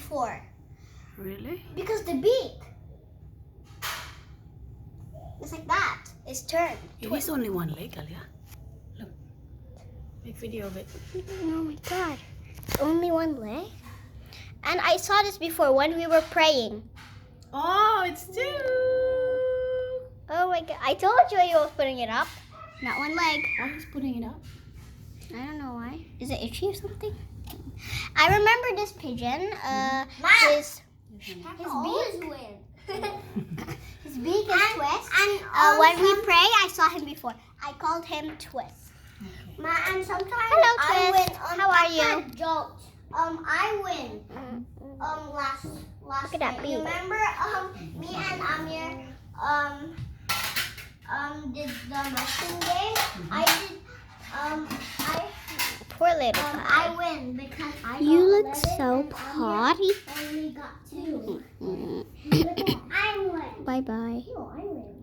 before. Really? Because the beak. It's like that. It's turned. It is only one leg, Alia. Look. Make video of it. Oh my god. It's only one leg? And I saw this before when we were praying. Oh, it's two! Oh my god. I told you I was putting it up. Not one leg. Why is putting it up? I don't know why. Is it itchy or something? I remember this pigeon. His beak. His beak is Twist. And when we pray, I saw him before. I called him Twist. Okay. And sometimes I win. How are you? Jokes. I win. Last Look at that night. beak. Remember, me and Amir, did the wrestling game. I did, Poor little I guy. win because I got You look 11 so and potty. Amir only got 2. Mm. I win. Bye bye. No, I win.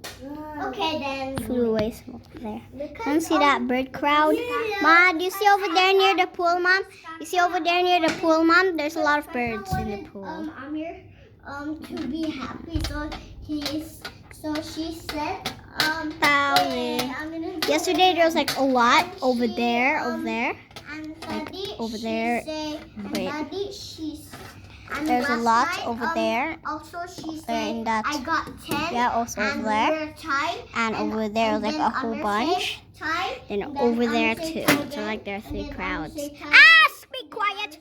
Okay then. Flew away smoke there. Because, Don't see that bird crowd? Ma, do you see over there near the pool, Mom? You see over there near the pool, Mom? There's a lot of birds in the pool. Amir, to be happy, so she said, Sorry. I'm gonna go Yesterday there was like a lot over there, and like, Daddy, over she there. say, and Wait. Daddy, and There's a last lot night, over there. Also, she There in said that- I got 10. Yeah, also and over there. we were tied. And over there was like then a whole Amir bunch. say tied, Then and over Amir there say too. tied So again, like there are and 3 then Amir crowds. say tied Ah, be quiet.